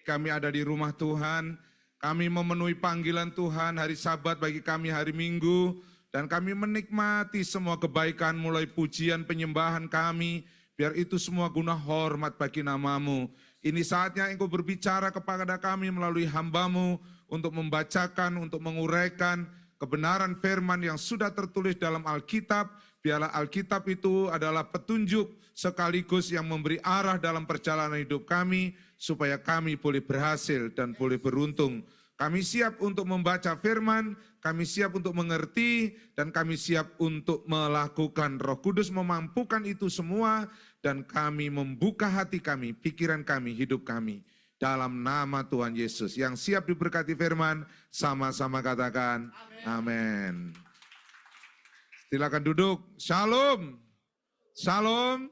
kami ada di rumah Tuhan. Kami memenuhi panggilan Tuhan hari Sabat bagi kami hari Minggu. Dan kami menikmati semua kebaikan mulai pujian penyembahan kami. Biar itu semua guna hormat bagi nama-Mu. Ini saatnya Engkau berbicara kepada kami melalui hamba-Mu untuk membacakan, untuk menguraikan kebenaran firman yang sudah tertulis dalam Alkitab. Biarlah Alkitab itu adalah petunjuk sekaligus yang memberi arah dalam perjalanan hidup kami, supaya kami boleh berhasil dan boleh beruntung. Kami siap untuk membaca firman, kami siap untuk mengerti, dan kami siap untuk melakukan. Roh Kudus memampukan itu semua, dan kami membuka hati kami, pikiran kami, hidup kami. Dalam nama Tuhan Yesus, yang siap diberkati firman, sama-sama katakan amin. Silakan duduk. Shalom. Shalom.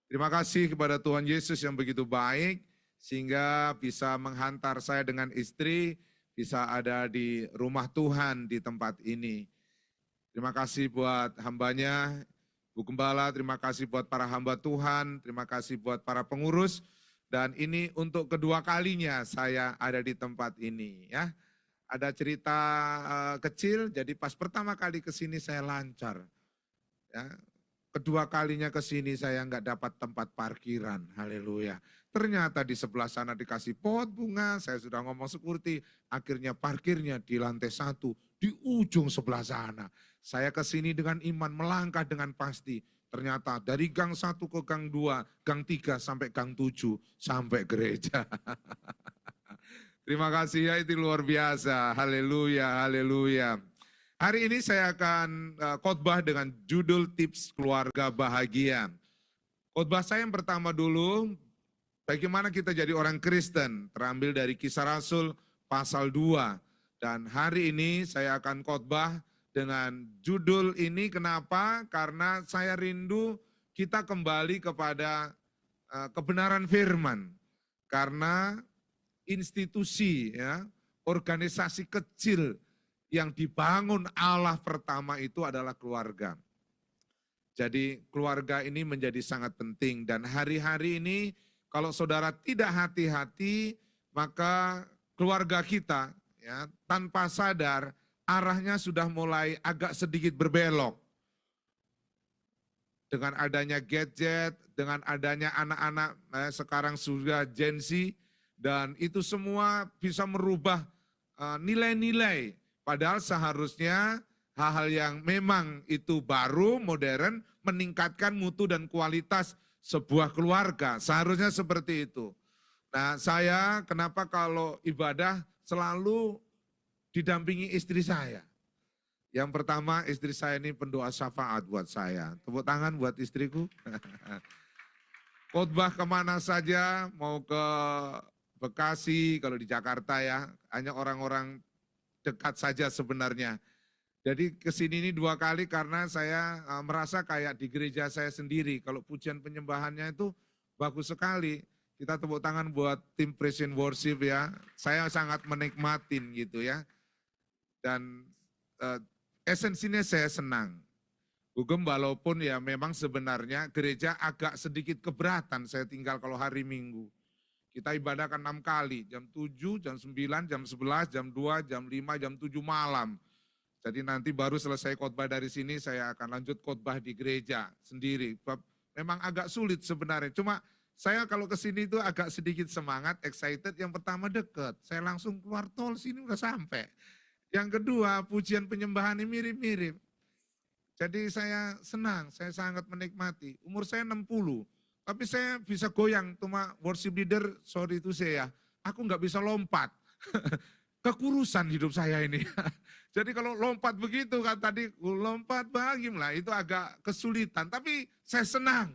Terima kasih kepada Tuhan Yesus yang begitu baik, sehingga bisa menghantar saya dengan istri, bisa ada di rumah Tuhan di tempat ini. Terima kasih buat hambanya, Bu Gembala, terima kasih buat para hamba Tuhan, terima kasih buat para pengurus, dan ini untuk kedua kalinya saya ada di tempat ini, ya. Ada cerita kecil, jadi pas pertama kali ke sini saya lancar. Ya, kedua kalinya ke sini saya nggak dapat tempat parkiran, haleluya. Ternyata di sebelah sana dikasih pot bunga, saya sudah ngomong security, akhirnya parkirnya di lantai 1, di ujung sebelah sana. Saya ke sini dengan iman, melangkah dengan pasti. Ternyata dari gang 1 ke gang 2, gang 3 sampai gang 7, sampai gereja. Terima kasih ya, itu luar biasa. Haleluya, haleluya. Hari ini saya akan khotbah dengan judul tips keluarga bahagia. Khotbah saya yang pertama dulu, bagaimana kita jadi orang Kristen, terambil dari Kisah Rasul pasal 2. Dan hari ini saya akan khotbah dengan judul ini, kenapa? Karena saya rindu kita kembali kepada kebenaran firman. Karena institusi, ya, organisasi kecil yang dibangun Allah pertama itu adalah keluarga. Jadi keluarga ini menjadi sangat penting, dan hari-hari ini kalau saudara tidak hati-hati, maka keluarga kita, ya, tanpa sadar arahnya sudah mulai agak sedikit berbelok. Dengan adanya gadget, dengan adanya anak-anak sekarang sudah Gen Z, dan itu semua bisa merubah nilai-nilai. Padahal seharusnya hal-hal yang memang itu baru, modern, meningkatkan mutu dan kualitas sebuah keluarga. Seharusnya seperti itu. Nah, saya kenapa kalau ibadah selalu didampingi istri saya. Yang pertama, istri saya ini pendoa syafaat buat saya. Tepuk tangan buat istriku. Khotbah kemana saja, mau ke Bekasi, kalau di Jakarta ya, hanya orang-orang dekat saja sebenarnya. Jadi kesini ini 2 kali karena saya merasa kayak di gereja saya sendiri. Kalau pujian penyembahannya itu bagus sekali. Kita tepuk tangan buat tim praise and worship ya. Saya sangat menikmatin gitu ya. Dan esensinya saya senang. Bugem, walaupun ya memang sebenarnya gereja agak sedikit keberatan saya tinggal kalau hari Minggu. Kita ibadahkan 6 kali, jam 7, jam 9, jam 11, jam 2, jam 5, jam 7 malam. Jadi nanti baru selesai khotbah dari sini, saya akan lanjut khotbah di gereja sendiri. Memang agak sulit sebenarnya, cuma saya kalau ke sini itu agak sedikit semangat, excited. Yang pertama deket, saya langsung keluar tol, sini udah sampai. Yang kedua, pujian penyembahan ini mirip-mirip. Jadi saya senang, saya sangat menikmati. Umur saya 60. Tapi saya bisa goyang, cuma worship leader, sorry itu saya, aku nggak bisa lompat. Kekurusan hidup saya ini. Jadi kalau lompat begitu kan tadi, lompat bahagia, itu agak kesulitan. Tapi saya senang.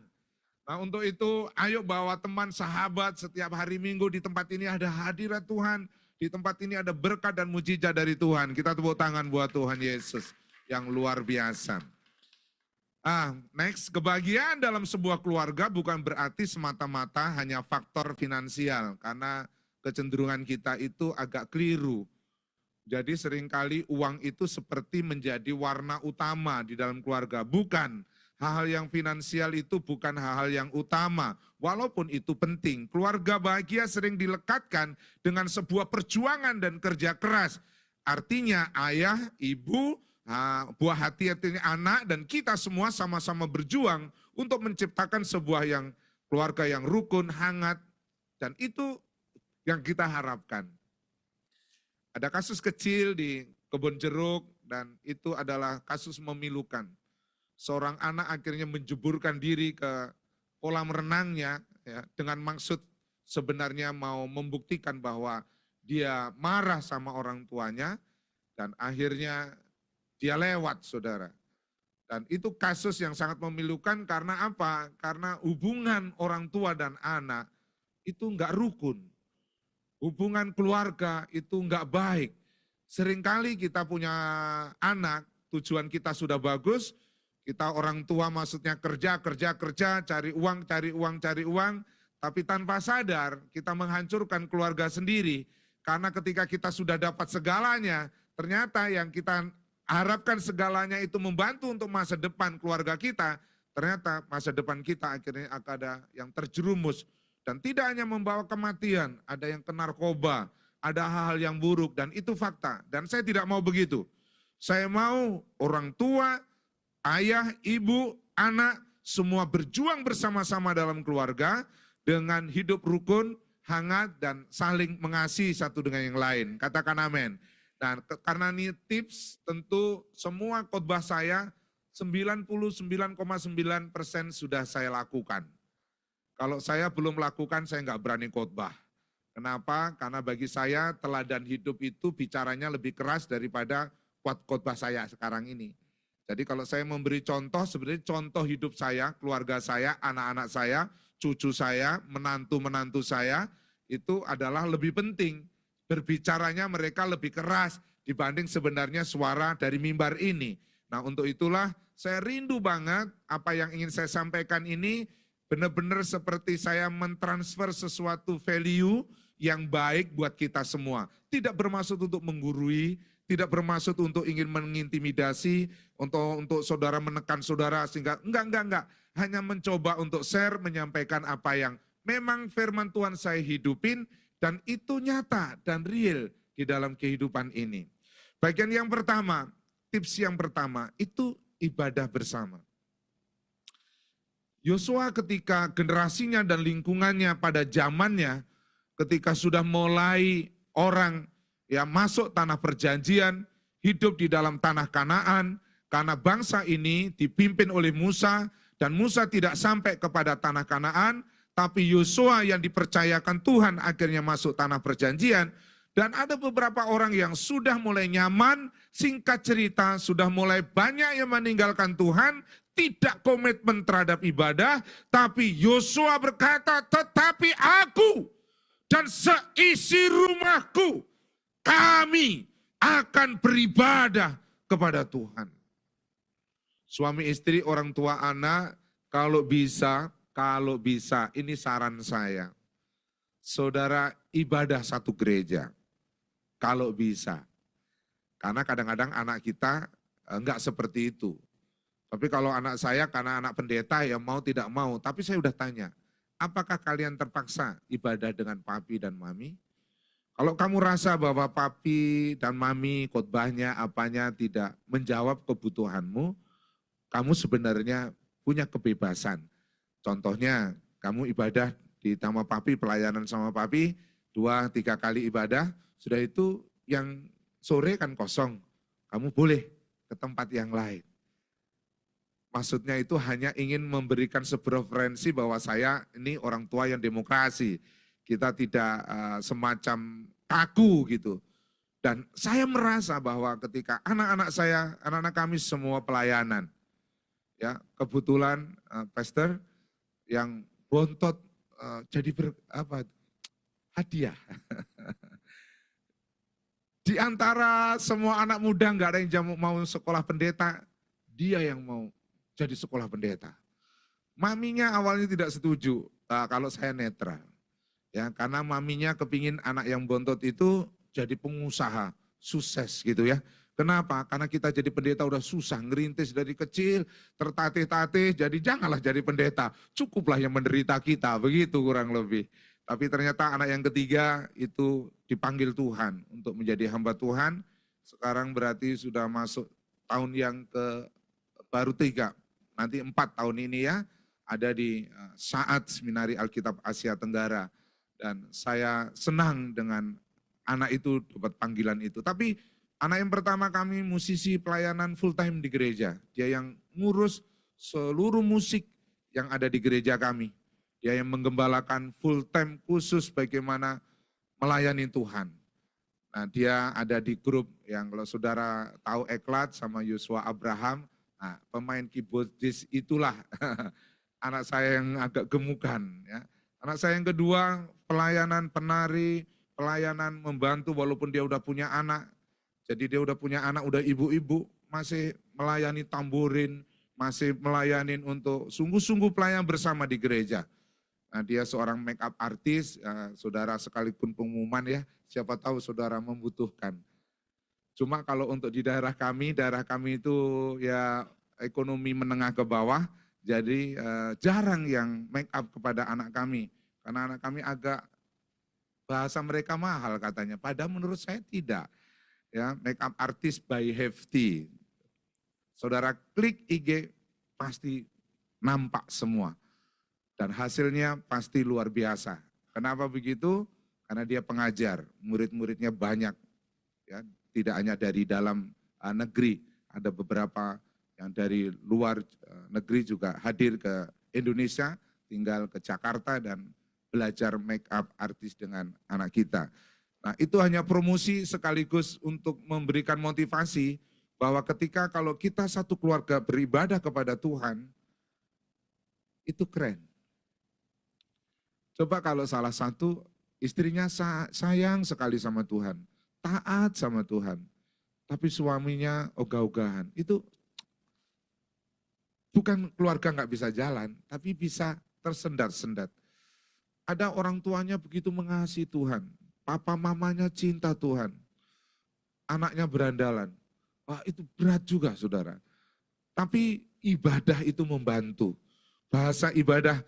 Nah untuk itu, ayo bawa teman, sahabat, setiap hari Minggu di tempat ini ada hadirat Tuhan. Di tempat ini ada berkat dan mujizat dari Tuhan. Kita tepuk tangan buat Tuhan Yesus yang luar biasa. Next, kebahagiaan dalam sebuah keluarga bukan berarti semata-mata hanya faktor finansial, karena kecenderungan kita itu agak keliru. Jadi seringkali uang itu seperti menjadi warna utama di dalam keluarga. Bukan, hal-hal yang finansial itu bukan hal-hal yang utama, walaupun itu penting. Keluarga bahagia sering dilekatkan dengan sebuah perjuangan dan kerja keras. Artinya ayah, ibu, buah hati anak, dan kita semua sama-sama berjuang untuk menciptakan sebuah keluarga yang rukun, hangat, dan itu yang kita harapkan. Ada kasus kecil di Kebun Jeruk, dan itu adalah kasus memilukan. Seorang anak akhirnya menjeburkan diri ke kolam renangnya ya, dengan maksud sebenarnya mau membuktikan bahwa dia marah sama orang tuanya, dan akhirnya dia lewat, saudara. Dan itu kasus yang sangat memilukan karena apa? Karena hubungan orang tua dan anak itu enggak rukun. Hubungan keluarga itu enggak baik. Seringkali kita punya anak, tujuan kita sudah bagus, kita orang tua maksudnya kerja, cari uang, tapi tanpa sadar kita menghancurkan keluarga sendiri. Karena ketika kita sudah dapat segalanya, ternyata yang kita harapkan segalanya itu membantu untuk masa depan keluarga kita, ternyata masa depan kita akhirnya akan ada yang terjerumus. Dan tidak hanya membawa kematian, ada yang ke narkoba, ada hal-hal yang buruk, dan itu fakta. Dan saya tidak mau begitu. Saya mau orang tua, ayah, ibu, anak, semua berjuang bersama-sama dalam keluarga dengan hidup rukun, hangat, dan saling mengasihi satu dengan yang lain. Katakan amin. Nah, karena ini tips, tentu semua khotbah saya 99,9% sudah saya lakukan. Kalau saya belum lakukan, saya nggak berani khotbah. Kenapa? Karena bagi saya teladan hidup itu bicaranya lebih keras daripada khotbah saya sekarang ini. Jadi kalau saya memberi contoh, sebenarnya contoh hidup saya, keluarga saya, anak-anak saya, cucu saya, menantu-menantu saya, itu adalah lebih penting. Berbicaranya mereka lebih keras dibanding sebenarnya suara dari mimbar ini. Nah untuk itulah saya rindu banget apa yang ingin saya sampaikan ini benar-benar seperti saya mentransfer sesuatu value yang baik buat kita semua. Tidak bermaksud untuk menggurui, tidak bermaksud untuk ingin mengintimidasi, untuk saudara menekan saudara sehingga enggak. Hanya mencoba untuk share, menyampaikan apa yang memang firman Tuhan saya hidupin dan itu nyata dan real di dalam kehidupan ini. Bagian yang pertama, tips yang pertama itu ibadah bersama. Yosua ketika generasinya dan lingkungannya pada zamannya, ketika sudah mulai orang yang masuk tanah perjanjian, hidup di dalam tanah Kanaan, karena bangsa ini dipimpin oleh Musa, dan Musa tidak sampai kepada tanah Kanaan, tapi Yosua yang dipercayakan Tuhan akhirnya masuk tanah perjanjian, dan ada beberapa orang yang sudah mulai nyaman, singkat cerita, sudah mulai banyak yang meninggalkan Tuhan, tidak komitmen terhadap ibadah, tapi Yosua berkata, tetapi aku dan seisi rumahku, kami akan beribadah kepada Tuhan. Suami istri, orang tua anak, kalau bisa, ini saran saya. Saudara ibadah satu gereja, kalau bisa. Karena kadang-kadang anak kita enggak seperti itu. Tapi kalau anak saya karena anak pendeta ya mau tidak mau. Tapi saya udah tanya, apakah kalian terpaksa ibadah dengan papi dan mami? Kalau kamu rasa bahwa papi dan mami khotbahnya apanya tidak menjawab kebutuhanmu, kamu sebenarnya punya kebebasan. Contohnya kamu ibadah di sama papi, pelayanan sama papi, 2-3 kali ibadah, sudah itu yang sore kan kosong, kamu boleh ke tempat yang lain. Maksudnya itu hanya ingin memberikan sebuah referensi bahwa saya ini orang tua yang demokrasi. Kita tidak semacam kaku gitu. Dan saya merasa bahwa ketika anak-anak saya, anak-anak kami semua pelayanan. Ya, kebetulan pastor yang bontot jadi hadiah. Di antara semua anak muda nggak ada yang mau sekolah pendeta, dia yang mau jadi sekolah pendeta. Maminya awalnya tidak setuju kalau saya netral. Ya, karena maminya kepingin anak yang bontot itu jadi pengusaha, sukses gitu ya. Kenapa? Karena kita jadi pendeta udah susah, ngerintis dari kecil, tertatih-tatih, jadi janganlah jadi pendeta. Cukuplah yang menderita kita, begitu kurang lebih. Tapi ternyata anak yang ketiga itu dipanggil Tuhan untuk menjadi hamba Tuhan. Sekarang berarti sudah masuk tahun yang baru 3, nanti 4 tahun ini ya, ada di saat Seminari Alkitab Asia Tenggara. Dan saya senang dengan anak itu dapat panggilan itu. Tapi anak yang pertama kami musisi pelayanan full time di gereja. Dia yang ngurus seluruh musik yang ada di gereja kami. Dia yang menggembalakan full time khusus bagaimana melayani Tuhan. Nah, dia ada di grup yang kalau saudara tahu Eklat sama Yosua Abraham, nah, pemain keyboardis itulah anak saya yang agak gemukan. Ya. Anak saya yang kedua pelayanan penari, pelayanan membantu walaupun dia udah punya anak. Jadi dia udah punya anak, udah ibu-ibu, masih melayani tamburin, masih melayani untuk sungguh-sungguh pelayan bersama di gereja. Nah, dia seorang make up artis, saudara sekalipun pengumuman ya, siapa tahu saudara membutuhkan. Cuma kalau untuk di daerah kami itu ya ekonomi menengah ke bawah, jadi jarang yang make up kepada anak kami. Karena anak kami agak bahasa mereka mahal katanya, padahal menurut saya tidak. Ya, make up artist by Hefty. Saudara klik IG pasti nampak semua. Dan hasilnya pasti luar biasa. Kenapa begitu? Karena dia pengajar, murid-muridnya banyak. Ya, tidak hanya dari dalam negeri, ada beberapa yang dari luar negeri juga hadir ke Indonesia, tinggal ke Jakarta dan belajar make up artis dengan anak kita. Nah, itu hanya promosi sekaligus untuk memberikan motivasi bahwa ketika kalau kita satu keluarga beribadah kepada Tuhan, itu keren. Coba kalau salah satu istrinya sayang sekali sama Tuhan, taat sama Tuhan, tapi suaminya ogah-ogahan, itu bukan keluarga nggak bisa jalan, tapi bisa tersendat-sendat. Ada orang tuanya begitu mengasihi Tuhan, papa mamanya cinta Tuhan, anaknya berandalan. Wah, itu berat juga saudara. Tapi ibadah itu membantu. Bahasa ibadah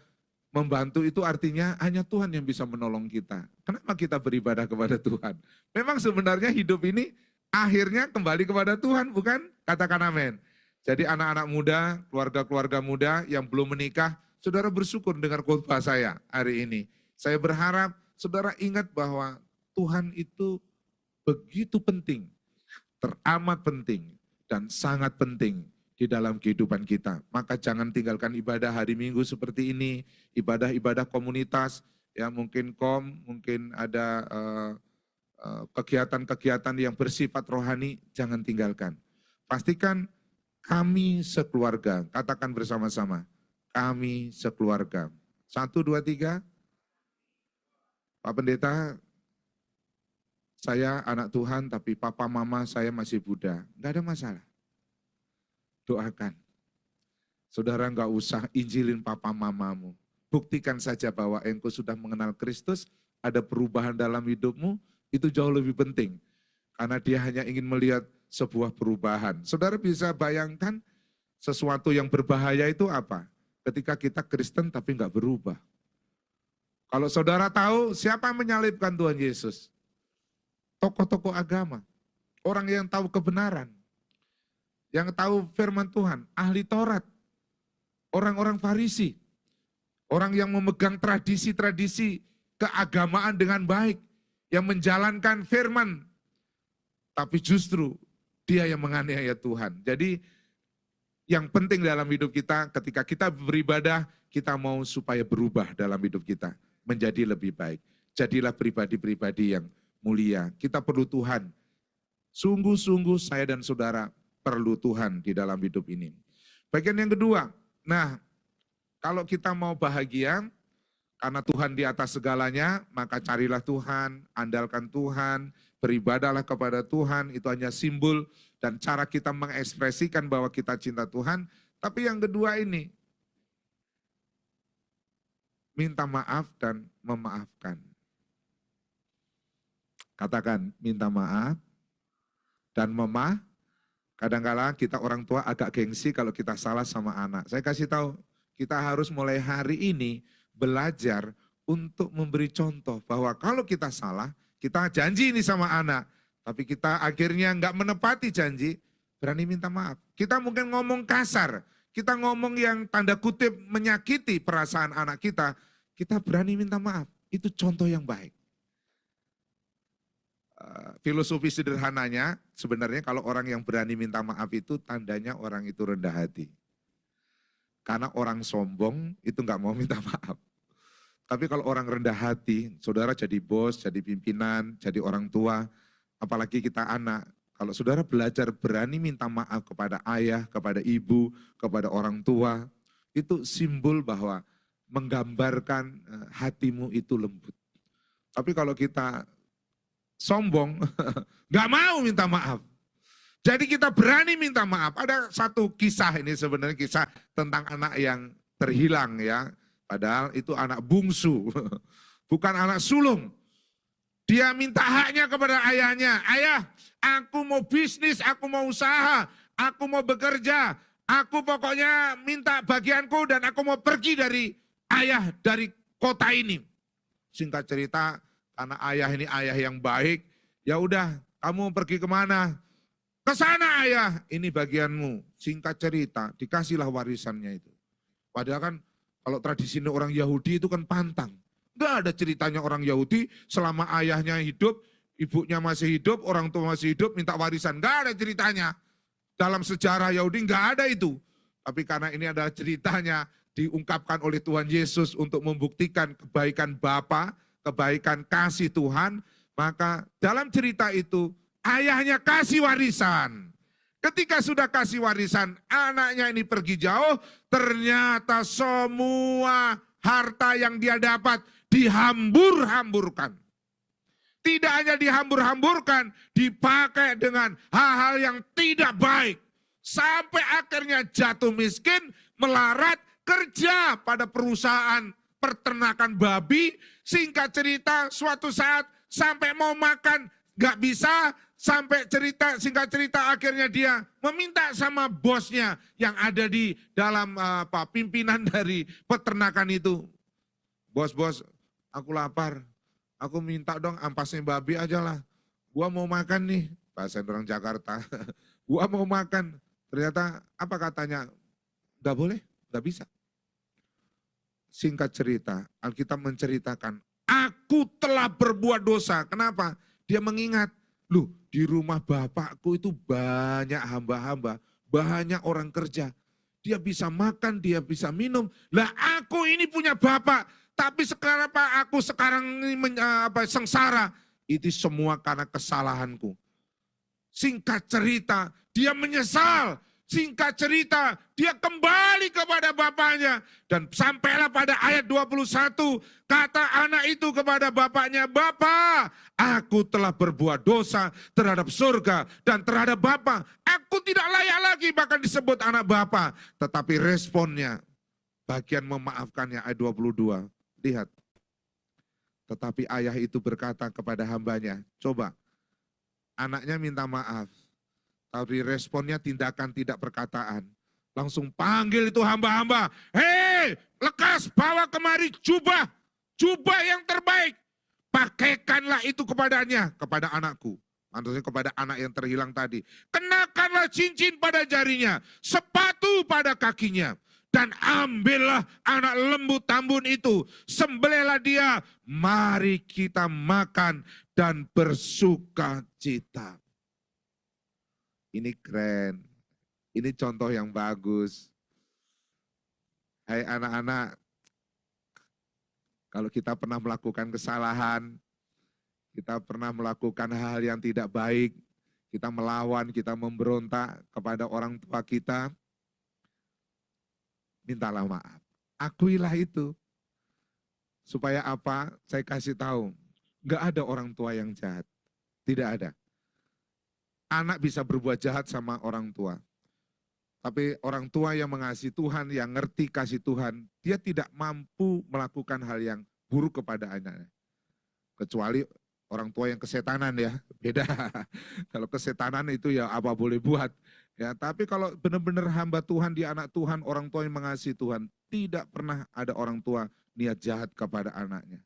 membantu itu artinya hanya Tuhan yang bisa menolong kita. Kenapa kita beribadah kepada Tuhan? Memang sebenarnya hidup ini akhirnya kembali kepada Tuhan, bukan? Katakan amin. Jadi anak-anak muda, keluarga-keluarga muda yang belum menikah, saudara bersyukur dengar khotbah saya hari ini. Saya berharap saudara ingat bahwa Tuhan itu begitu penting, teramat penting, dan sangat penting di dalam kehidupan kita. Maka jangan tinggalkan ibadah hari Minggu seperti ini, ibadah-ibadah komunitas, ya mungkin mungkin ada kegiatan-kegiatan yang bersifat rohani, jangan tinggalkan. Pastikan kami sekeluarga, katakan bersama-sama, kami sekeluarga. 1, 2, 3. Pak Pendeta, saya anak Tuhan tapi papa mama saya masih Buddha. Enggak ada masalah. Doakan. Saudara enggak usah injilin papa mamamu. Buktikan saja bahwa engkau sudah mengenal Kristus, ada perubahan dalam hidupmu, itu jauh lebih penting. Karena dia hanya ingin melihat sebuah perubahan. Saudara bisa bayangkan sesuatu yang berbahaya itu apa? Ketika kita Kristen tapi enggak berubah. Kalau saudara tahu siapa yang menyalibkan Tuhan Yesus? Tokoh-tokoh agama, orang yang tahu kebenaran, yang tahu firman Tuhan, ahli Taurat, orang-orang Farisi, orang yang memegang tradisi-tradisi keagamaan dengan baik, yang menjalankan firman, tapi justru dia yang menganiaya Tuhan. Jadi yang penting dalam hidup kita, ketika kita beribadah, kita mau supaya berubah dalam hidup kita, menjadi lebih baik. Jadilah pribadi-pribadi yang mulia. Kita perlu Tuhan. Sungguh-sungguh saya dan saudara perlu Tuhan di dalam hidup ini. Bagian yang kedua, nah kalau kita mau bahagia, karena Tuhan di atas segalanya, maka carilah Tuhan, andalkan Tuhan, beribadahlah kepada Tuhan, itu hanya simbol dan cara kita mengekspresikan bahwa kita cinta Tuhan. Tapi yang kedua ini, minta maaf dan memaafkan. Katakan, minta maaf dan Kadang-kala kita orang tua agak gengsi kalau kita salah sama anak. Saya kasih tahu, kita harus mulai hari ini belajar untuk memberi contoh bahwa kalau kita salah, kita janji ini sama anak, tapi kita akhirnya nggak menepati janji, berani minta maaf. Kita mungkin ngomong kasar, kita ngomong yang tanda kutip menyakiti perasaan anak kita berani minta maaf. Itu contoh yang baik. Filosofi sederhananya, sebenarnya kalau orang yang berani minta maaf itu tandanya orang itu rendah hati. Karena orang sombong itu nggak mau minta maaf. Tapi kalau orang rendah hati, saudara jadi bos, jadi pimpinan, jadi orang tua, apalagi kita anak. Kalau saudara belajar berani minta maaf kepada ayah, kepada ibu, kepada orang tua, itu simbol bahwa menggambarkan hatimu itu lembut. Tapi kalau kita sombong, nggak mau minta maaf. Jadi kita berani minta maaf. Ada satu kisah ini sebenarnya kisah tentang anak yang terhilang ya. Padahal itu anak bungsu, bukan anak sulung. Dia minta haknya kepada ayahnya. Ayah, aku mau bisnis, aku mau usaha, aku mau bekerja. Aku pokoknya minta bagianku dan aku mau pergi dari ayah, dari kota ini. Singkat cerita, karena ayah ini ayah yang baik, ya udah kamu pergi kemana? Ke sana ayah, ini bagianmu. Singkat cerita, dikasihlah warisannya itu. Padahal kan kalau tradisi orang Yahudi itu kan pantang. Enggak ada ceritanya orang Yahudi selama ayahnya hidup, ibunya masih hidup, orang tua masih hidup, minta warisan. Enggak ada ceritanya. Dalam sejarah Yahudi enggak ada itu. Tapi karena ini adalah ceritanya diungkapkan oleh Tuhan Yesus untuk membuktikan kebaikan Bapa, kebaikan kasih Tuhan, maka dalam cerita itu ayahnya kasih warisan. Ketika sudah kasih warisan, anaknya ini pergi jauh, ternyata semua harta yang dia dapat dihambur-hamburkan. Tidak hanya dihambur-hamburkan, dipakai dengan hal-hal yang tidak baik. Sampai akhirnya jatuh miskin, melarat, kerja pada perusahaan peternakan babi. Singkat cerita, suatu saat sampai mau makan gak bisa, sampai singkat cerita akhirnya dia meminta sama bosnya yang ada di dalam pimpinan dari peternakan itu. Bos, aku lapar, aku minta dong ampasnya babi aja lah. Gua mau makan nih, bahasa orang Jakarta. Gua mau makan, ternyata apa katanya? Gak boleh, gak bisa. Singkat cerita, Alkitab menceritakan, aku telah berbuat dosa. Kenapa? Dia mengingat, loh di rumah bapakku itu banyak hamba-hamba, banyak orang kerja. Dia bisa makan, dia bisa minum. Lah aku ini punya bapak, tapi sekarang aku sekarang ini sengsara. Itu semua karena kesalahanku. Singkat cerita, dia menyesal. Singkat cerita, dia kembali kepada bapaknya. Dan sampailah pada ayat 21, kata anak itu kepada bapaknya, Bapak, aku telah berbuat dosa terhadap surga dan terhadap Bapak. Aku tidak layak lagi bahkan disebut anak Bapak. Tetapi responnya, bagian memaafkannya ayat 22. Lihat, tetapi ayah itu berkata kepada hambanya, coba, anaknya minta maaf. Tapi responnya tindakan tidak perkataan. Langsung panggil itu hamba-hamba. Hei, lekas bawa kemari jubah. Jubah yang terbaik. Pakaikanlah itu kepadanya, kepada anakku. Maksudnya kepada anak yang terhilang tadi. Kenakanlah cincin pada jarinya, sepatu pada kakinya. Dan ambillah anak lembu tambun itu. Sembelihlah dia. Mari kita makan dan bersuka cita. Ini keren, ini contoh yang bagus. Hai anak-anak, kalau kita pernah melakukan kesalahan, kita pernah melakukan hal yang tidak baik, kita melawan, kita memberontak kepada orang tua kita, mintalah maaf. Akuilah itu. Supaya apa? Saya kasih tahu, enggak ada orang tua yang jahat. Tidak ada. Anak bisa berbuat jahat sama orang tua. Tapi orang tua yang mengasihi Tuhan, yang ngerti kasih Tuhan, dia tidak mampu melakukan hal yang buruk kepada anaknya. Kecuali orang tua yang kesetanan ya, beda. Kalau kesetanan itu ya apa boleh buat. Ya, tapi kalau benar-benar hamba Tuhan, dia anak Tuhan, orang tua yang mengasihi Tuhan, tidak pernah ada orang tua niat jahat kepada anaknya.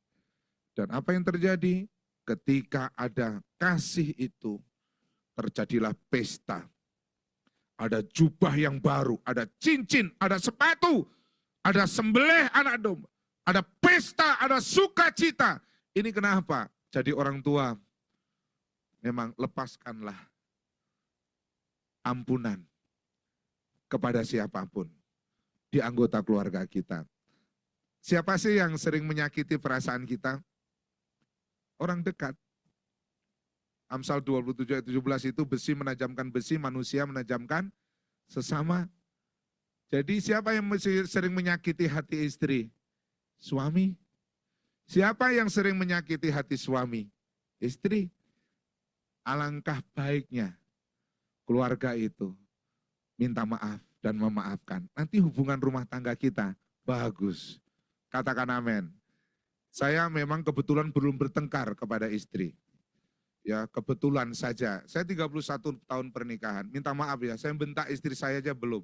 Dan apa yang terjadi? Ketika ada kasih itu, terjadilah pesta. Ada jubah yang baru, ada cincin, ada sepatu, ada sembelih anak domba, ada pesta, ada sukacita. Ini kenapa? Jadi orang tua, memang lepaskanlah ampunan kepada siapapun di anggota keluarga kita. Siapa sih yang sering menyakiti perasaan kita? Orang dekat. Amsal 27 ayat 17 itu besi menajamkan besi, manusia menajamkan sesama. Jadi siapa yang sering menyakiti hati istri? Suami. Siapa yang sering menyakiti hati suami? Istri. Alangkah baiknya keluarga itu minta maaf dan memaafkan. Nanti hubungan rumah tangga kita bagus. Katakan amin. Saya memang kebetulan belum bertengkar kepada istri. Ya, kebetulan saja. Saya 31 tahun pernikahan. Minta maaf ya, saya bentak istri saya aja belum.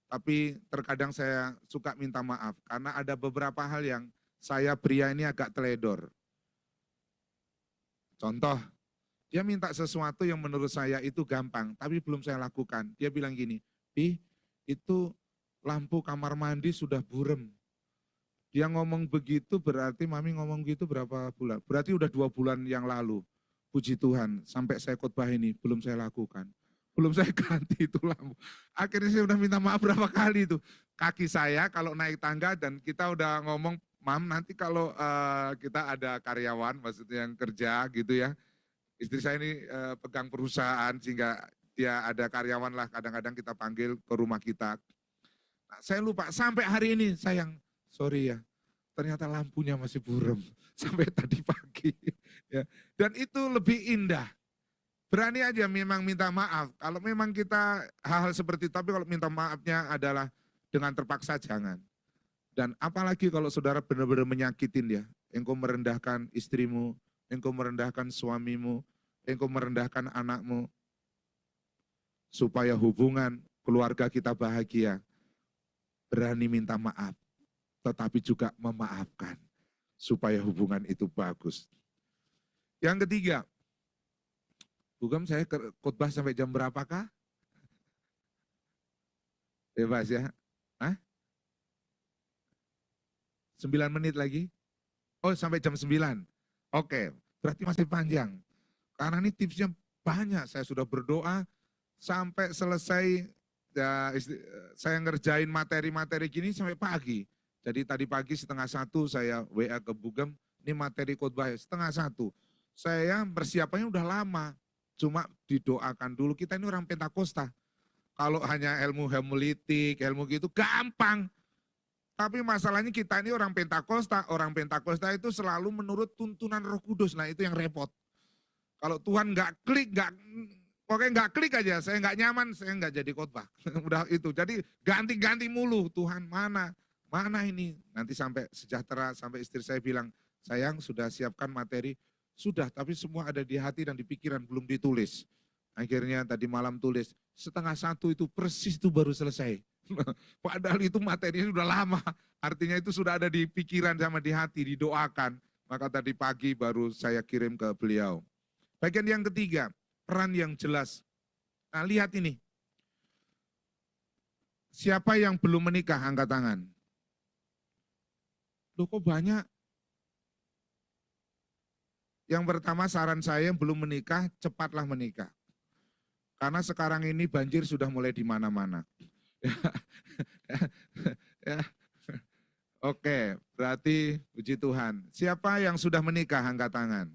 Tapi terkadang saya suka minta maaf karena ada beberapa hal yang saya pria ini agak teledor. Contoh, dia minta sesuatu yang menurut saya itu gampang, tapi belum saya lakukan. Dia bilang gini, "Pi, itu lampu kamar mandi sudah burem." Dia ngomong begitu berarti mami ngomong gitu berapa bulan? Berarti udah 2 bulan yang lalu. Puji Tuhan, sampai saya khotbah ini belum saya lakukan. Belum saya ganti itu lampu. Akhirnya saya udah minta maaf berapa kali itu. Kaki saya kalau naik tangga dan kita udah ngomong, "Mam, nanti kalau kita ada karyawan, maksudnya yang kerja gitu ya. Istri saya ini pegang perusahaan sehingga dia ada karyawan lah, kadang-kadang kita panggil ke rumah kita. Nah, saya lupa, sampai hari ini sayang, sorry ya, ternyata lampunya masih buram sampai tadi pagi. Ya. Dan itu lebih indah. Berani aja memang minta maaf. Kalau memang kita hal-hal seperti itu, tapi kalau minta maafnya adalah dengan terpaksa jangan. Dan apalagi kalau saudara benar-benar menyakitin dia, engkau merendahkan istrimu, engkau merendahkan suamimu, engkau merendahkan anakmu, supaya hubungan keluarga kita bahagia, berani minta maaf, tetapi juga memaafkan, supaya hubungan itu bagus. Yang ketiga, Bugam saya khotbah sampai jam berapakah? Bebas ya? Hah? 9 menit lagi? Oh sampai jam 9. Oke, berarti masih panjang. Karena ini tipsnya banyak, saya sudah berdoa sampai selesai, ya, saya ngerjain materi-materi gini sampai pagi. Jadi tadi pagi 12:30 saya WA ke Bugam, ini materi khotbah 12:30. Saya persiapannya udah lama, cuma didoakan dulu. Kita ini orang Pentakosta. Kalau hanya ilmu hermeneutik, ilmu gitu gampang. Tapi masalahnya kita ini orang Pentakosta itu selalu menurut tuntunan Roh Kudus. Nah itu yang repot. Kalau Tuhan nggak klik, pokoknya nggak klik aja, saya nggak nyaman, saya nggak jadi khotbah. Udah itu. Jadi ganti-ganti mulu. Tuhan mana ini? Nanti sampai sejahtera, sampai istri saya bilang, sayang sudah siapkan materi. Sudah, tapi semua ada di hati dan di pikiran, belum ditulis. Akhirnya tadi malam tulis, 12:30 itu persis itu baru selesai. Padahal itu materinya sudah lama, artinya itu sudah ada di pikiran sama di hati, didoakan. Maka tadi pagi baru saya kirim ke beliau. Bagian yang ketiga, peran yang jelas. Nah lihat ini, siapa yang belum menikah angkat tangan? Loh kok banyak? Yang pertama saran saya yang belum menikah, cepatlah menikah. Karena sekarang ini banjir sudah mulai di mana-mana. Ya. Oke, berarti puji Tuhan. Siapa yang sudah menikah angkat tangan?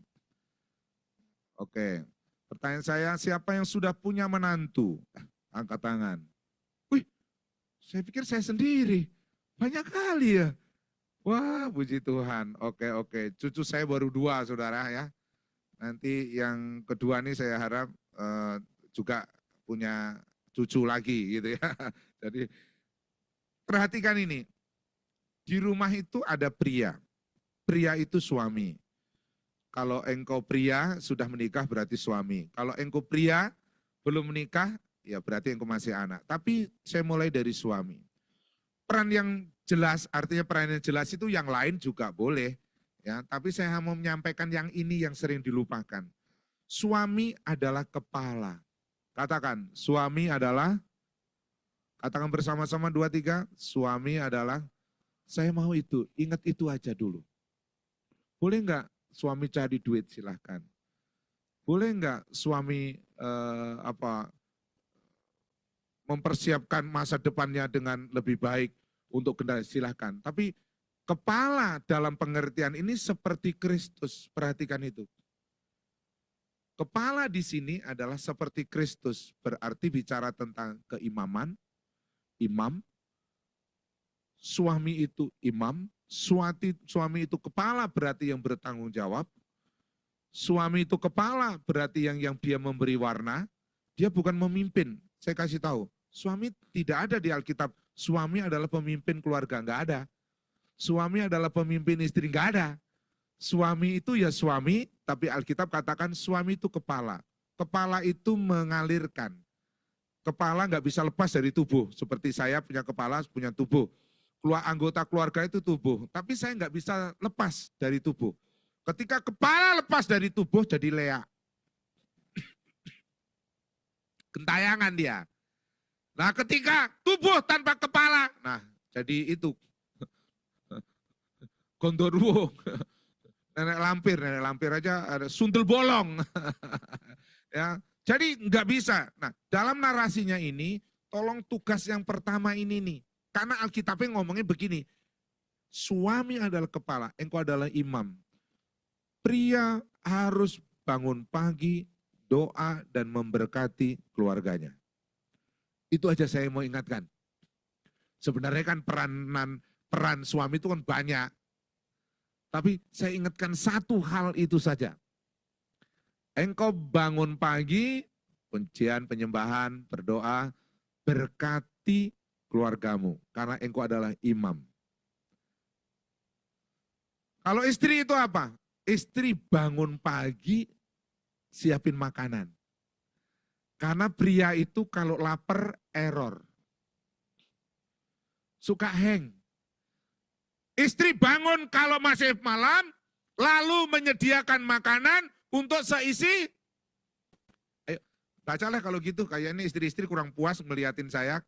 Oke, pertanyaan saya, siapa yang sudah punya menantu? Angkat tangan. Wih, saya pikir saya sendiri. Banyak kali ya. Wah, puji Tuhan. Oke. Cucu saya baru 2, saudara ya. Nanti yang kedua nih saya harap juga punya cucu lagi gitu ya. Jadi perhatikan ini. Di rumah itu ada pria. Pria itu suami. Kalau engkau pria sudah menikah berarti suami. Kalau engkau pria belum menikah, ya berarti engkau masih anak. Tapi saya mulai dari suami. Peran yang jelas, artinya peran yang jelas itu yang lain juga boleh. Ya, tapi saya mau menyampaikan yang ini yang sering dilupakan. Suami adalah kepala. Katakan, suami adalah, katakan bersama-sama 2, 3, suami adalah, saya mau itu, ingat itu aja dulu. Boleh enggak suami cari duit, silahkan. Boleh enggak suami mempersiapkan masa depannya dengan lebih baik untuk generasi, silahkan. Tapi kepala dalam pengertian ini seperti Kristus, perhatikan itu. Kepala di sini adalah seperti Kristus, berarti bicara tentang keimaman, imam, suami itu imam, suami itu kepala berarti yang bertanggung jawab, suami itu kepala berarti yang dia memberi warna, dia bukan memimpin. Saya kasih tahu, suami tidak ada di Alkitab, suami adalah pemimpin keluarga, enggak ada. Suami adalah pemimpin istri, enggak ada. Suami itu ya suami, tapi Alkitab katakan suami itu kepala. Kepala itu mengalirkan. Kepala enggak bisa lepas dari tubuh, seperti saya punya kepala, punya tubuh. Anggota keluarga itu tubuh, tapi saya enggak bisa lepas dari tubuh. Ketika kepala lepas dari tubuh, jadi leak. Gentayangan dia. Nah ketika tubuh tanpa kepala, nah jadi itu gondoruo, nenek lampir aja ada sundel bolong. Ya, jadi nggak bisa. Nah dalam narasinya ini, tolong tugas yang pertama ini nih, karena Alkitabnya ngomongnya begini, suami adalah kepala, engkau adalah imam. Pria harus bangun pagi, doa dan memberkati keluarganya. Itu aja saya mau ingatkan. Sebenarnya kan peran suami itu kan banyak. Tapi saya ingatkan satu hal itu saja. Engkau bangun pagi, pujian, penyembahan, berdoa, berkati keluargamu. Karena engkau adalah imam. Kalau istri itu apa? Istri bangun pagi, siapin makanan. Karena pria itu kalau lapar, error. Suka hang. Istri bangun kalau masih malam, lalu menyediakan makanan untuk seisi. Ayo, bacalah kalau gitu, kayaknya istri-istri kurang puas melihatin saya.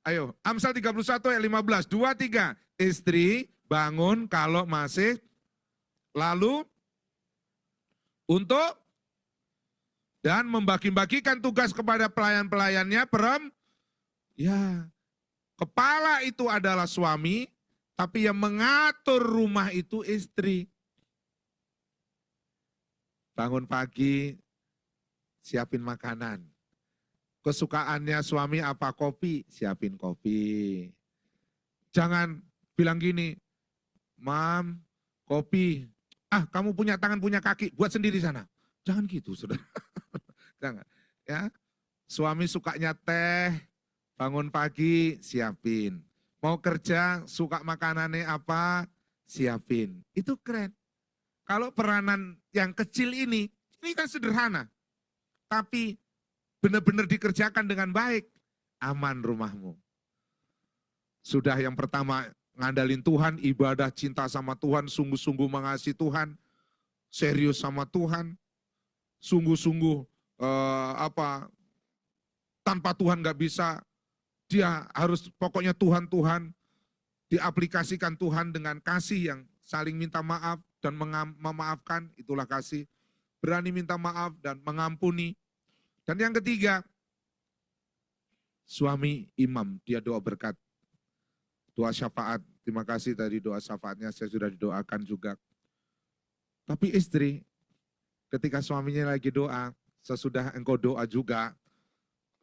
Ayo, Amsal 31 ayat 15, 2, 3. Istri bangun kalau masih, lalu untuk dan membagi-bagikan tugas kepada pelayan-pelayannya, ya, kepala itu adalah suami, tapi yang mengatur rumah itu istri. Bangun pagi, siapin makanan. Kesukaannya suami apa? Kopi, siapin kopi. Jangan bilang gini, Mam, kopi. Ah, kamu punya tangan, punya kaki, buat sendiri sana. Jangan gitu, saudara. Jangan. Ya, suami sukanya teh, bangun pagi, siapin. Mau kerja, suka makanannya apa, siapin. Itu keren. Kalau peranan yang kecil ini kan sederhana. Tapi benar-benar dikerjakan dengan baik, aman rumahmu. Sudah yang pertama, ngandalin Tuhan, ibadah, cinta sama Tuhan, sungguh-sungguh mengasihi Tuhan, serius sama Tuhan, sungguh-sungguh tanpa Tuhan nggak bisa, dia harus pokoknya Tuhan, diaplikasikan Tuhan dengan kasih yang saling minta maaf dan memaafkan, itulah kasih, berani minta maaf dan mengampuni. Dan yang ketiga, suami imam, dia doa berkat, doa syafaat, terima kasih tadi doa syafaatnya saya sudah didoakan juga. Tapi istri, ketika suaminya lagi doa, sesudah engkau doa juga,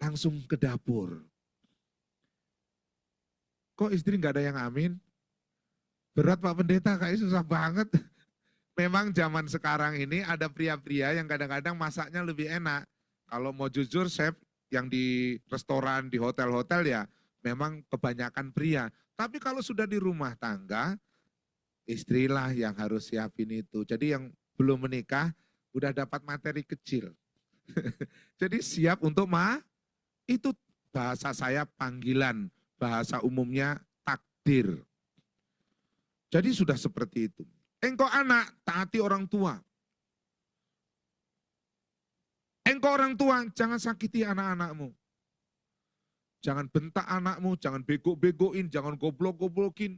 langsung ke dapur. Kok istri nggak ada yang amin? Berat Pak Pendeta, kayaknya susah banget. Memang zaman sekarang ini ada pria-pria yang kadang-kadang masaknya lebih enak. Kalau mau jujur, chef yang di restoran, di hotel-hotel ya, memang kebanyakan pria. Tapi kalau sudah di rumah tangga, istrilah yang harus siapin itu. Jadi yang belum menikah, udah dapat materi kecil. Jadi siap untuk Itu bahasa saya panggilan, bahasa umumnya takdir. Jadi sudah seperti itu. Engkau anak, taati orang tua. Engkau orang tua, jangan sakiti anak-anakmu. Jangan bentak anakmu, jangan bego-begoin, jangan goblok-goblokin.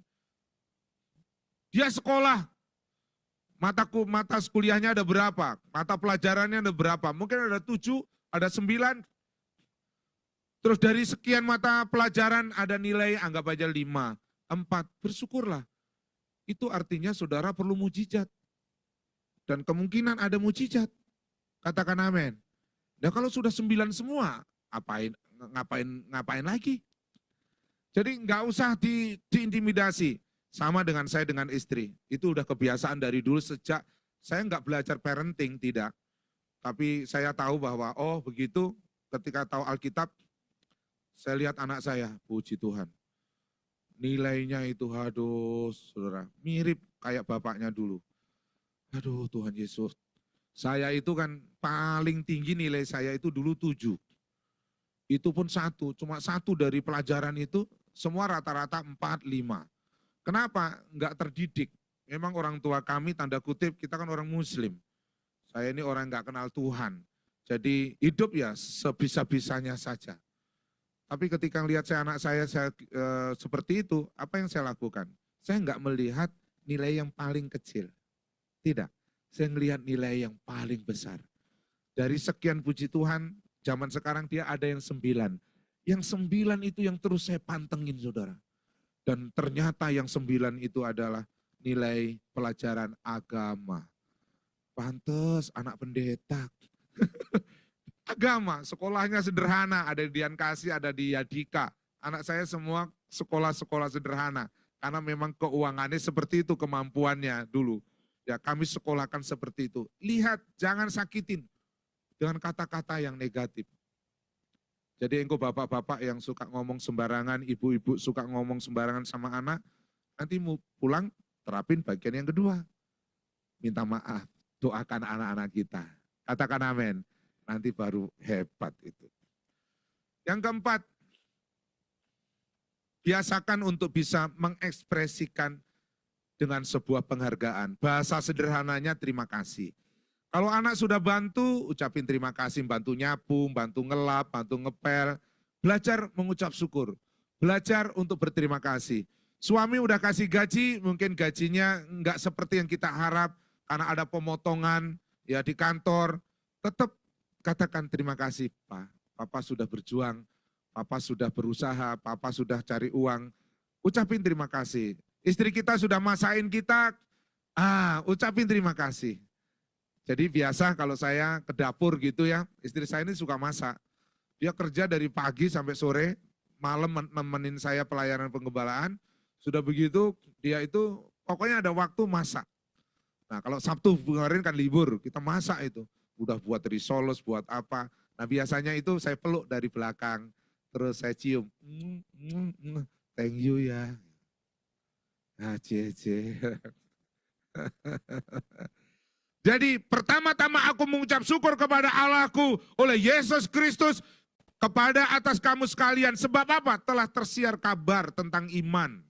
Dia sekolah, mata kuliahnya ada berapa, mata pelajarannya ada berapa, mungkin ada 7, ada 9, terus dari sekian mata pelajaran ada nilai anggap aja 5, 4, bersyukurlah. Itu artinya saudara perlu mujizat. Dan kemungkinan ada mujizat. Katakan amin. Nah kalau sudah 9 semua, ngapain lagi? Jadi nggak usah diintimidasi. Sama dengan saya dengan istri. Itu udah kebiasaan dari dulu sejak saya nggak belajar parenting, tidak. Tapi saya tahu bahwa, oh begitu ketika tahu Alkitab, saya lihat anak saya, puji Tuhan. Nilainya itu, aduh saudara, mirip kayak bapaknya dulu. Aduh Tuhan Yesus. Saya itu kan paling tinggi nilai saya itu dulu 7. Itu pun 1, cuma 1 dari pelajaran itu, semua rata-rata 4, 5. Kenapa? Enggak terdidik. Memang orang tua kami, tanda kutip, kita kan orang muslim. Saya ini orang enggak kenal Tuhan. Jadi hidup ya sebisa-bisanya saja. Tapi ketika lihat anak saya seperti itu, apa yang saya lakukan? Saya enggak melihat nilai yang paling kecil. Tidak. Saya melihat nilai yang paling besar. Dari sekian puji Tuhan, zaman sekarang dia ada yang 9. Yang 9 itu yang terus saya pantengin saudara. Dan ternyata yang 9 itu adalah nilai pelajaran agama. Pantes anak pendeta. Agama, sekolahnya sederhana, ada di Diankasi, ada di Yadika. Anak saya semua sekolah-sekolah sederhana. Karena memang keuangannya seperti itu kemampuannya dulu. Ya kami sekolahkan seperti itu. Lihat, jangan sakitin dengan kata-kata yang negatif. Jadi engkau bapak-bapak yang suka ngomong sembarangan, ibu-ibu suka ngomong sembarangan sama anak, nanti mau pulang terapin bagian yang kedua. Minta maaf, doakan anak-anak kita. Katakan amin, nanti baru hebat itu. Yang keempat, biasakan untuk bisa mengekspresikan dengan sebuah penghargaan. Bahasa sederhananya terima kasih. Kalau anak sudah bantu, ucapin terima kasih, bantu nyapu, bantu ngelap, bantu ngepel. Belajar mengucap syukur, belajar untuk berterima kasih. Suami udah kasih gaji, mungkin gajinya enggak seperti yang kita harap, karena ada pemotongan ya di kantor. Tetap katakan terima kasih, Pak. Papa sudah berjuang, Papa sudah berusaha, Papa sudah cari uang. Ucapin terima kasih. Istri kita sudah masakin kita, ucapin terima kasih. Jadi biasa kalau saya ke dapur gitu ya, istri saya ini suka masak. Dia kerja dari pagi sampai sore, malam nemenin saya pelayanan penggembalaan. Sudah begitu dia itu pokoknya ada waktu masak. Nah kalau Sabtu kemarin kan libur, kita masak itu. Udah buat risoles, buat apa. Nah biasanya itu saya peluk dari belakang, terus saya cium. Thank you ya. Nah, Jadi pertama-tama aku mengucap syukur kepada Allahku oleh Yesus Kristus kepada atas kamu sekalian. Sebab apa? Telah tersiar kabar tentang iman.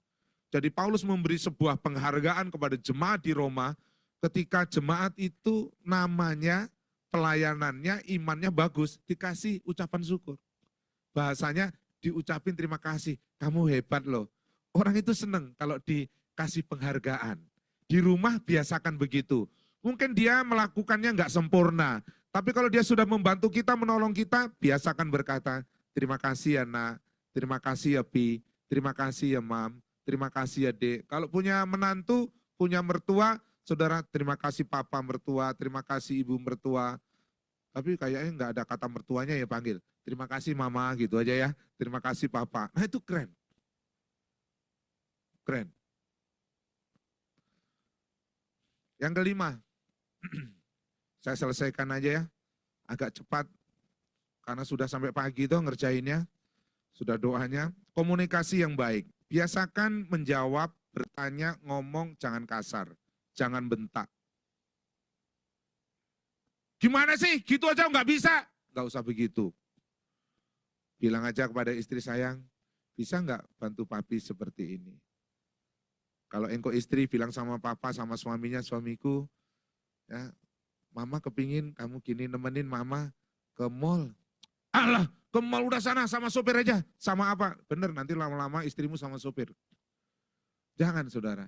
Jadi Paulus memberi sebuah penghargaan kepada jemaat di Roma ketika jemaat itu namanya, pelayanannya, imannya bagus, dikasih ucapan syukur. Bahasanya diucapin terima kasih, kamu hebat loh. Orang itu senang kalau dikasih penghargaan. Di rumah biasakan begitu. Mungkin dia melakukannya enggak sempurna, tapi kalau dia sudah membantu kita, menolong kita, biasakan berkata, terima kasih ya nak, terima kasih ya Pi, terima kasih ya Mam, terima kasih ya Dek. Kalau punya menantu, punya mertua, saudara terima kasih Papa mertua, terima kasih Ibu mertua. Tapi kayaknya enggak ada kata mertuanya ya panggil, terima kasih Mama gitu aja ya, terima kasih Papa. Nah itu keren. Keren. Yang kelima, saya selesaikan aja ya, agak cepat, karena sudah sampai pagi tuh ngerjainnya, sudah doanya. Komunikasi yang baik, biasakan menjawab, bertanya, ngomong, jangan kasar, jangan bentak. Gimana sih, gitu aja nggak bisa? Nggak usah begitu. bilang aja kepada istri, sayang, bisa nggak bantu papi seperti ini? Kalau engkau istri bilang sama papa, sama suaminya, suamiku, ya, mama kepingin kamu gini nemenin mama ke mall. Alah, ke mall udah sana sama sopir aja. Sama apa? Bener, nanti lama-lama istrimu sama sopir. Jangan saudara,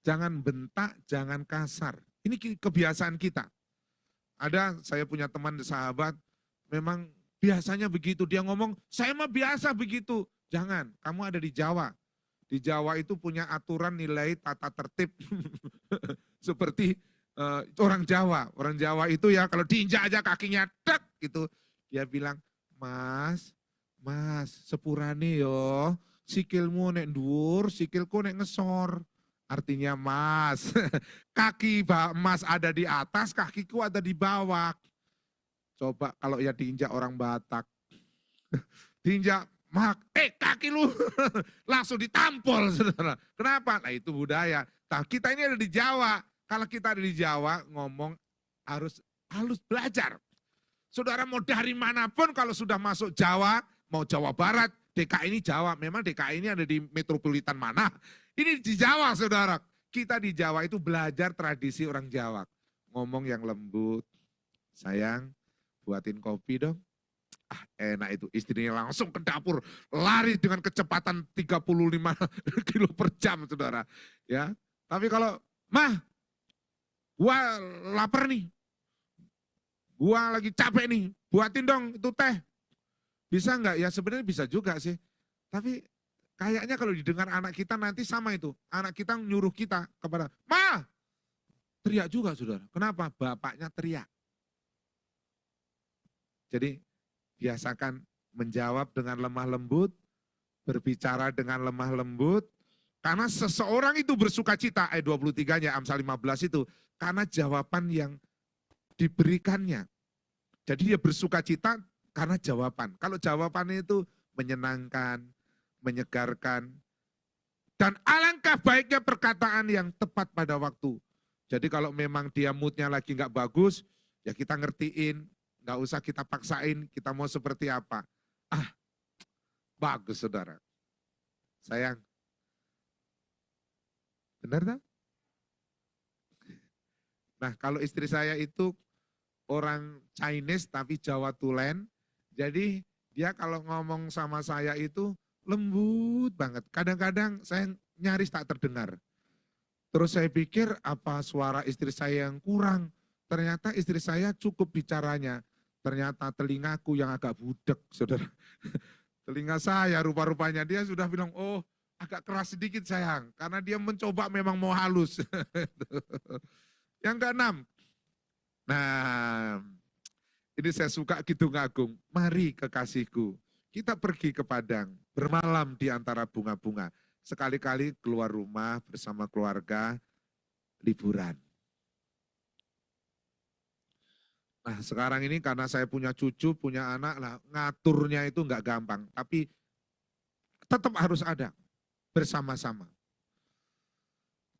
jangan bentak, jangan kasar. Ini kebiasaan kita. Ada, saya punya teman sahabat, memang biasanya begitu. Dia ngomong, saya mah biasa begitu. Jangan, kamu ada di Jawa. Di Jawa itu punya aturan nilai tata tertib. Seperti orang Jawa. Orang Jawa itu ya kalau diinjak aja kakinya, dek gitu. Dia bilang, mas, sepurane yo. Sikilmu nek dhuwur, sikilku nek ngesor. Artinya mas, kaki mas ada di atas, kakiku ada di bawah. Coba kalau ya diinjak orang Batak. Diinjak, kaki lu langsung ditampol, saudara. Kenapa? Nah itu budaya. Nah kita ini ada di Jawa. Kalau kita ada di Jawa ngomong harus belajar. Saudara mau dari manapun kalau sudah masuk Jawa, mau Jawa Barat, DKI ini Jawa. Memang DKI ini ada di metropolitan mana? Ini di Jawa, saudara. Kita di Jawa itu belajar tradisi orang Jawa. Ngomong yang lembut. Sayang, buatin kopi dong. Enak itu. Istrinya langsung ke dapur. Lari dengan kecepatan 35 kilo per jam, saudara. Ya, tapi kalau, mah, gua lapar nih. Gua lagi capek nih. Buatin dong itu teh. Bisa enggak? Ya sebenarnya bisa juga sih. Tapi kayaknya kalau didengar anak kita nanti sama itu. Anak kita nyuruh kita kepada, ma, teriak juga saudara. Kenapa? Bapaknya teriak. Jadi biasakan menjawab dengan lemah lembut, berbicara dengan lemah lembut. Karena seseorang itu bersuka cita, ayat 23-nya, Amsal 15 itu. Karena jawaban yang diberikannya. Jadi dia bersuka cita karena jawaban. Kalau jawabannya itu menyenangkan, menyegarkan, dan alangkah baiknya perkataan yang tepat pada waktu. Jadi kalau memang dia moodnya lagi nggak bagus, ya kita ngertiin, nggak usah kita paksain, kita mau seperti apa. Bagus saudara. Sayang, benar tak? Nah kalau istri saya itu orang Chinese tapi Jawa Tulen, jadi dia kalau ngomong sama saya itu lembut banget. Kadang-kadang saya nyaris tak terdengar. Terus saya pikir apa suara istri saya yang kurang. Ternyata istri saya cukup bicaranya. Ternyata telingaku yang agak budek, saudara. Telinga saya rupa-rupanya dia sudah bilang, oh agak keras sedikit sayang. Karena dia mencoba memang mau halus. Yang keenam, nah ini saya suka Kidung Agung. Mari kekasihku, kita pergi ke padang, bermalam di antara bunga-bunga. Sekali-kali keluar rumah bersama keluarga, liburan. Nah sekarang ini karena saya punya cucu, punya anak, lah ngaturnya itu enggak gampang. Tapi tetap harus ada, bersama-sama.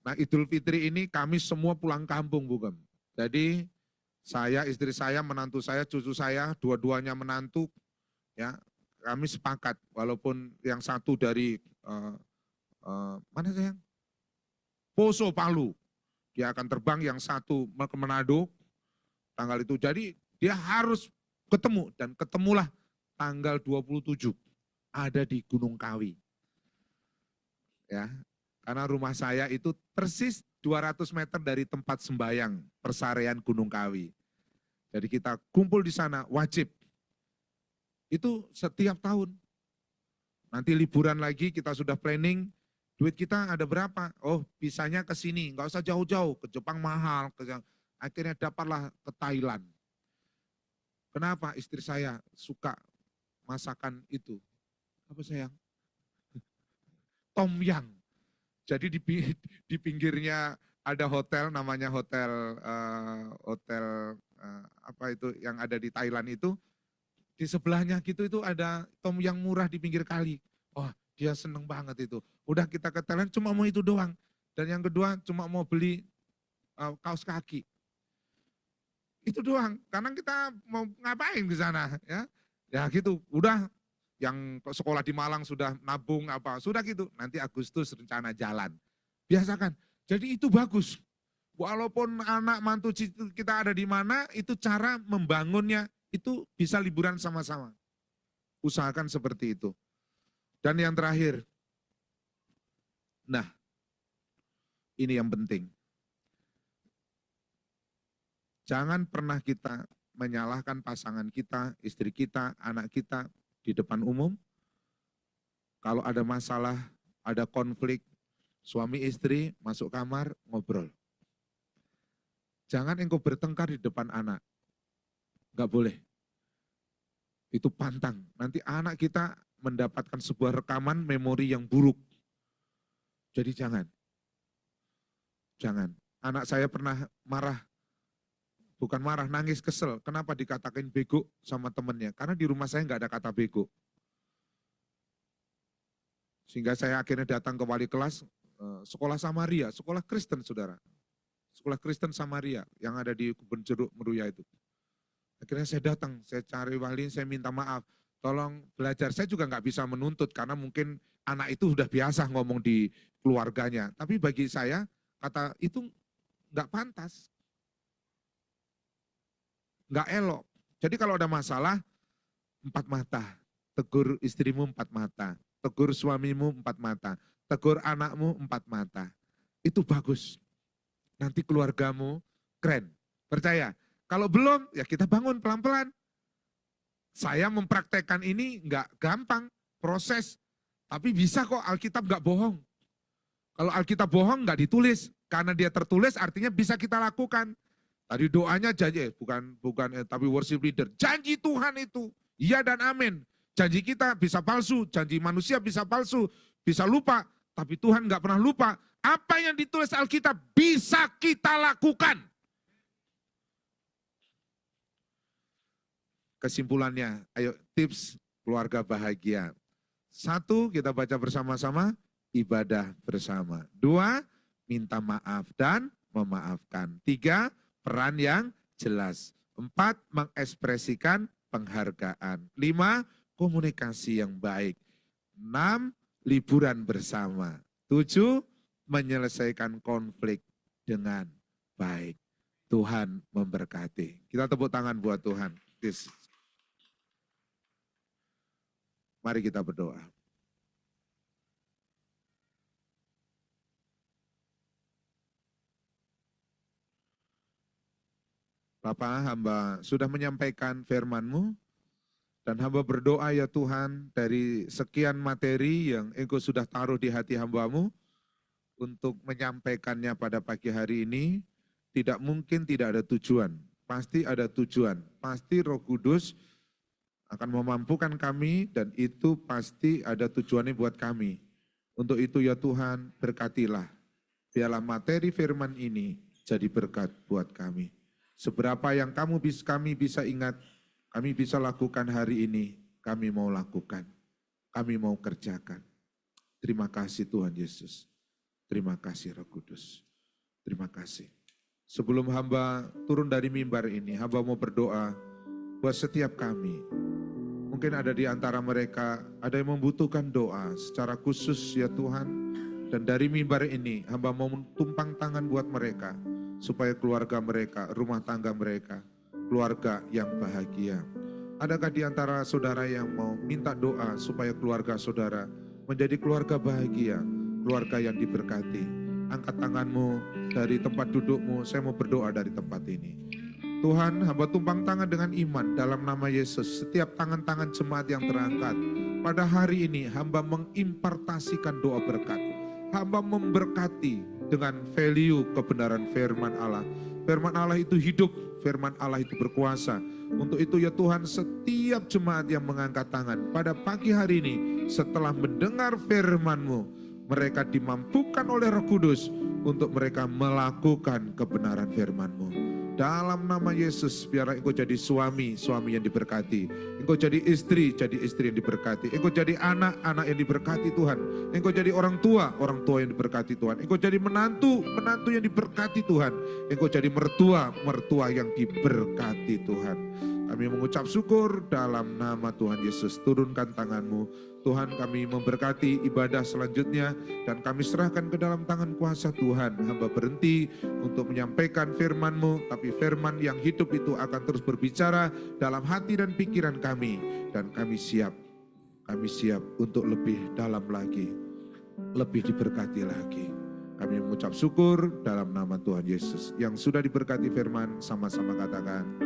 Nah Idul Fitri ini kami semua pulang kampung, bukan. Jadi saya, istri saya, menantu saya, cucu saya, dua-duanya menantu, ya kami sepakat. Walaupun yang satu dari mana sayang? Poso Palu, dia akan terbang, yang satu ke Manado tanggal itu. Jadi dia harus ketemu dan ketemulah tanggal 27 ada di Gunung Kawi. Ya, karena rumah saya itu persis 200 meter dari tempat sembayang persarean Gunung Kawi. Jadi kita kumpul di sana, wajib. Itu setiap tahun. Nanti liburan lagi kita sudah planning, duit kita ada berapa? Oh bisanya ke sini, nggak usah jauh-jauh, ke Jepang mahal. Akhirnya dapatlah ke Thailand. Kenapa? Istri saya suka masakan itu. Apa sayang? Tom Yum. Jadi di pinggirnya ada hotel, namanya hotel apa itu yang ada di Thailand itu. Di sebelahnya gitu itu ada tom yang murah di pinggir kali. Wah dia seneng banget itu. Udah kita ke Thailand cuma mau itu doang. Dan yang kedua cuma mau beli kaos kaki. Itu doang. Karena kita mau ngapain ke sana ya. Ya gitu. Udah yang sekolah di Malang sudah nabung apa, sudah gitu. Nanti Agustus rencana jalan. Biasakan. Jadi itu bagus. Walaupun anak mantu kita ada di mana, itu cara membangunnya, itu bisa liburan sama-sama. Usahakan seperti itu. Dan yang terakhir, nah ini yang penting. Jangan pernah kita menyalahkan pasangan kita, istri kita, anak kita di depan umum. Kalau ada masalah, ada konflik, suami istri masuk kamar, ngobrol. Jangan engkau bertengkar di depan anak. Enggak boleh. Itu pantang. Nanti anak kita mendapatkan sebuah rekaman memori yang buruk. Jadi jangan. Jangan. Anak saya pernah marah. Bukan marah, nangis, kesel. Kenapa dikatakan bego sama temennya? Karena di rumah saya enggak ada kata bego. Sehingga saya akhirnya datang ke wali kelas, sekolah Samaria, sekolah Kristen saudara. Sekolah Kristen Samaria yang ada di Kebun Jeruk Meruya itu. Akhirnya saya datang, saya cari wali, saya minta maaf. Tolong belajar, saya juga nggak bisa menuntut karena mungkin anak itu sudah biasa ngomong di keluarganya. Tapi bagi saya, kata itu nggak pantas. Nggak elok. Jadi kalau ada masalah, 4 mata. Tegur istrimu 4 mata. Tegur suamimu 4 mata. Tegur anakmu 4 mata. Itu bagus. Nanti keluargamu keren. Percaya. Kalau belum, ya kita bangun pelan-pelan. Saya mempraktekkan ini nggak gampang, proses. Tapi bisa kok, Alkitab nggak bohong. Kalau Alkitab bohong nggak ditulis. Karena dia tertulis artinya bisa kita lakukan. Tadi doanya janji, tapi worship leader. Janji Tuhan itu, iya dan amin. Janji kita bisa palsu, janji manusia bisa palsu, bisa lupa. Tapi Tuhan nggak pernah lupa. Apa yang ditulis Alkitab bisa kita lakukan. Kesimpulannya, ayo tips keluarga bahagia. 1, kita baca bersama-sama, ibadah bersama. 2, minta maaf dan memaafkan. 3, peran yang jelas. 4, mengekspresikan penghargaan. 5, komunikasi yang baik. 6, liburan bersama. 7, menyelesaikan konflik dengan baik. Tuhan memberkati. Kita tepuk tangan buat Tuhan. Mari kita berdoa. Bapa, hamba sudah menyampaikan firman-Mu, dan hamba berdoa ya Tuhan, dari sekian materi yang Engkau sudah taruh di hati hamba-Mu, untuk menyampaikannya pada pagi hari ini, tidak mungkin tidak ada tujuan. Pasti ada tujuan, pasti Roh Kudus akan memampukan kami, dan itu pasti ada tujuannya buat kami. Untuk itu ya Tuhan, berkatilah, biarlah materi firman ini jadi berkat buat kami. Seberapa yang kami bisa ingat, kami bisa lakukan hari ini, kami mau lakukan, kami mau kerjakan. Terima kasih Tuhan Yesus, terima kasih Roh Kudus, terima kasih. Sebelum hamba turun dari mimbar ini, hamba mau berdoa buat setiap kami. Mungkin ada di antara mereka, ada yang membutuhkan doa secara khusus ya Tuhan. Dan dari mimbar ini, hamba mau tumpang tangan buat mereka, supaya keluarga mereka, rumah tangga mereka, keluarga yang bahagia. Adakah di antara saudara yang mau minta doa supaya keluarga saudara menjadi keluarga bahagia, keluarga yang diberkati? Angkat tanganmu dari tempat dudukmu, saya mau berdoa dari tempat ini. Tuhan, hamba tumpang tangan dengan iman dalam nama Yesus. Setiap tangan-tangan jemaat yang terangkat, pada hari ini hamba mengimpartasikan doa berkat. Hamba memberkati dengan value kebenaran firman Allah. Firman Allah itu hidup, firman Allah itu berkuasa. Untuk itu ya Tuhan, setiap jemaat yang mengangkat tangan pada pagi hari ini, setelah mendengar firman-Mu, mereka dimampukan oleh Roh Kudus untuk mereka melakukan kebenaran firman-Mu. Dalam nama Yesus, biarlah Engkau jadi suami yang diberkati. Engkau jadi istri yang diberkati. Engkau jadi anak yang diberkati Tuhan. Engkau jadi orang tua yang diberkati Tuhan. Engkau jadi menantu yang diberkati Tuhan. Engkau jadi mertua yang diberkati Tuhan. Kami mengucap syukur dalam nama Tuhan Yesus. Turunkan tangan-Mu. Tuhan, kami memberkati ibadah selanjutnya dan kami serahkan ke dalam tangan kuasa Tuhan. Hamba berhenti untuk menyampaikan firman-Mu, tapi firman yang hidup itu akan terus berbicara dalam hati dan pikiran kami. Dan kami siap untuk lebih dalam lagi, lebih diberkati lagi. Kami mengucap syukur dalam nama Tuhan Yesus. Yang sudah diberkati firman, sama-sama katakan